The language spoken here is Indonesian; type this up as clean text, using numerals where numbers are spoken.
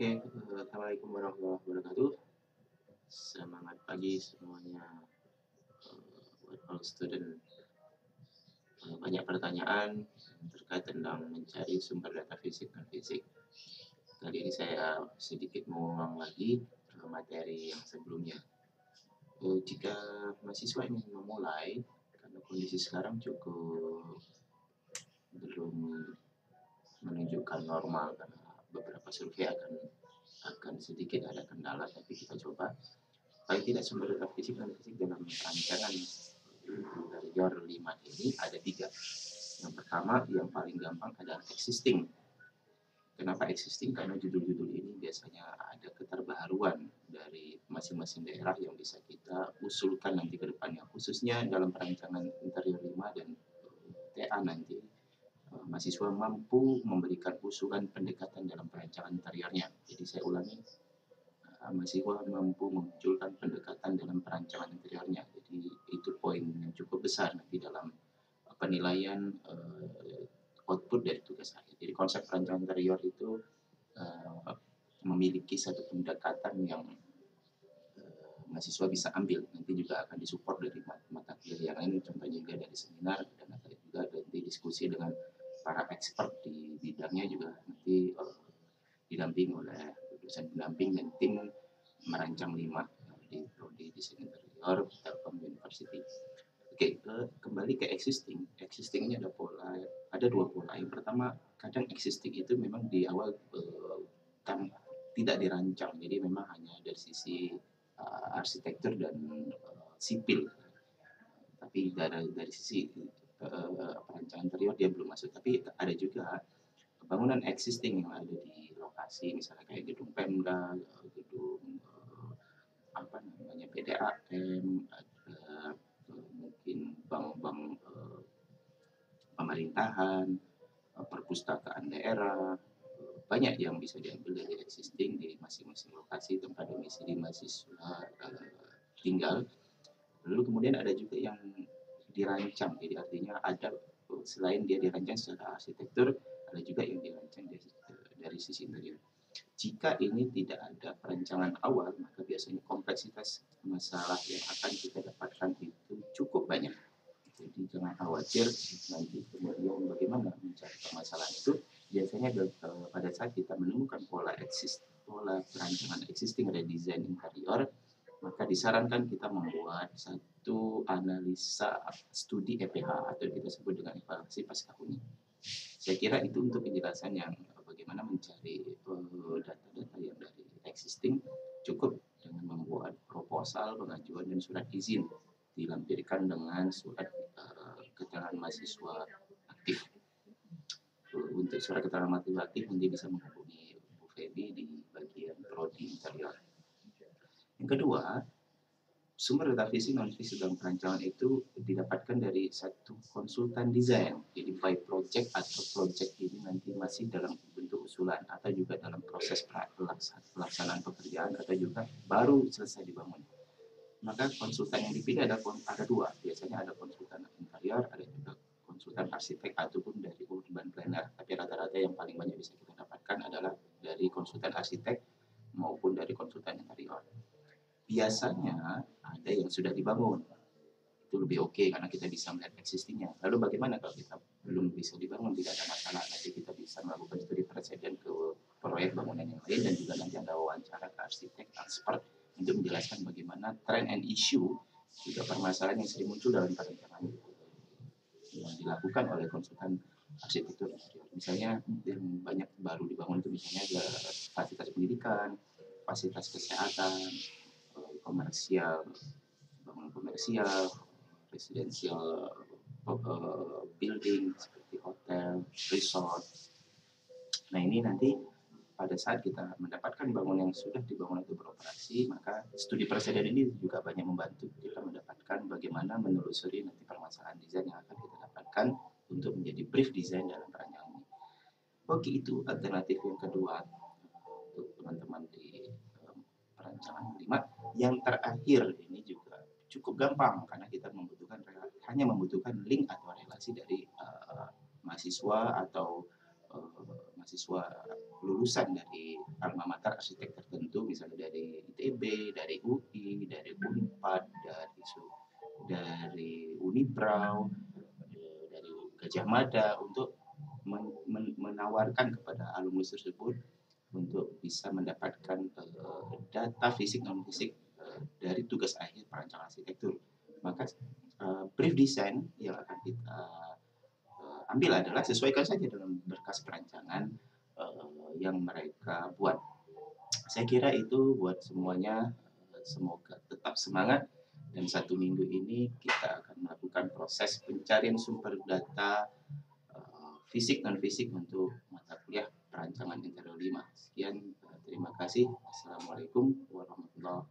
Oke, assalamualaikum warahmatullahi wabarakatuh. Semangat pagi semuanya, buat all student. Banyak pertanyaan terkait tentang mencari sumber data fisik dan fisik. Kali ini saya sedikit mengulang lagi materi yang sebelumnya. Jika mahasiswa ingin memulai, karena kondisi sekarang cukup belum menunjukkan normal karena beberapa survei akan sedikit ada kendala, tapi kita coba. Paling tidak sumber data fisik dan fisik dalam rancangan dari YOR 5 ini ada 3. Yang pertama, yang paling gampang adalah existing. Kenapa existing? Karena judul-judul ini biasanya ada keterbaruan dari masing-masing daerah yang bisa kita usulkan nanti ke depannya, khususnya dalam perancangan interior 5 dan TA nanti. Mahasiswa mampu memberikan usulan pendekatan dalam perancangan interiornya. Jadi saya ulangi, mahasiswa mampu memunculkan pendekatan dalam perancangan interiornya. Jadi itu poin yang cukup besar nanti dalam penilaian output dari tugas akhir. Jadi konsep perancangan interior itu memiliki satu pendekatan yang mahasiswa bisa ambil. Nanti juga akan disupport dari mata kuliah yang lain, contohnya juga dari seminar, dan juga nanti diskusi dengan para expert di bidangnya juga nanti didamping oleh dosen pendamping dan tim merancang 5 di prodi desain interior Telkom University. Oke, kembali ke existing. Existing ini ada 2 pola. Yang pertama, kadang existing itu memang di awal tidak dirancang, jadi memang hanya dari sisi arsitektur dan sipil. Tapi dari sisi perancangan interior dia belum masuk. Tapi ada juga bangunan existing yang ada di lokasi, misalnya kayak gedung Pemda, gedung PDAM, ada mungkin bank-bank pemerintahan, perpustakaan daerah, banyak yang bisa diambil dari existing di masing-masing lokasi tempat domisili mahasiswa tinggal. Lalu kemudian ada juga yang dirancang, jadi artinya ada selain dia dirancang secara arsitektur, ada juga yang dirancang dari sisi interior. Jika ini tidak ada perencanaan awal, maka biasanya kompleksitas masalah yang akan kita dapatkan itu cukup banyak. Jadi jangan khawatir nanti kemudian bagaimana mencari permasalahan itu. Biasanya pada saat kita menemukan pola perancangan existing dan desain interior, maka disarankan kita membuat satu analisa studi EPH atau kita sebut dengan evaluasi pasca huni. Saya kira itu untuk penjelasan yang bagaimana mencari data-data yang dari existing. Cukup dengan membuat proposal, pengajuan dan surat izin dilampirkan dengan surat keterangan mahasiswa aktif. Untuk surat keterangan mahasiswa aktif nanti bisa menghubungi Bu Feby di bagian prodi interior. Yang kedua, sumber data fisik non fisik dalam perancangan itu didapatkan dari satu konsultan desain. Jadi by project atau project ini nanti masih dalam bentuk usulan atau juga dalam proses pelaksanaan pekerjaan atau juga baru selesai dibangun. Maka konsultan yang dipilih ada 2, biasanya ada konsultan interior, ada juga konsultan arsitek ataupun dari urban planner. Tapi rata-rata yang paling banyak bisa kita dapatkan adalah dari konsultan arsitek maupun dari konsultan interior. Biasanya ada yang sudah dibangun, itu lebih oke karena kita bisa melihat existingnya. Lalu bagaimana kalau kita belum bisa dibangun, tidak ada masalah, nanti kita bisa melakukan studi presiden ke proyek bangunan yang lain dan juga nanti ada wawancara ke arsitek, expert untuk menjelaskan bagaimana trend and issue juga permasalahan yang sering muncul dalam perencanaan yang dilakukan oleh konsultan arsitektur interior. Misalnya yang banyak baru dibangun itu misalnya fasilitas pendidikan, fasilitas kesehatan, komersial, bangunan komersial, residensial building seperti hotel, resort. Nah ini nanti pada saat kita mendapatkan bangunan yang sudah dibangun atau beroperasi, maka studi presiden ini juga banyak membantu kita mendapatkan bagaimana menelusuri nanti permasalahan desain yang akan kita dapatkan untuk menjadi brief desain dalam perancangan ini. Oke, itu alternatif yang kedua untuk teman-teman di perancangan 5. Yang terakhir ini juga cukup gampang karena kita hanya membutuhkan link atau relasi dari mahasiswa atau mahasiswa lulusan dari alma mater arsitek tertentu, misalnya dari ITB, dari UI, dari Unpad, dari Unibrau, dari Gajah Mada, untuk menawarkan kepada alumni tersebut untuk bisa mendapatkan data fisik non fisik dari tugas akhir perancangan arsitektur. Maka brief design yang akan kita ambil adalah sesuaikan saja dengan berkas perancangan yang mereka buat. Saya kira itu buat semuanya. Semoga tetap semangat, dan 1 minggu ini kita akan melakukan proses pencarian sumber data fisik non fisik untuk mata kuliah perancangan interior 5. Sekian, terima kasih. Assalamualaikum warahmatullahi wabarakatuh.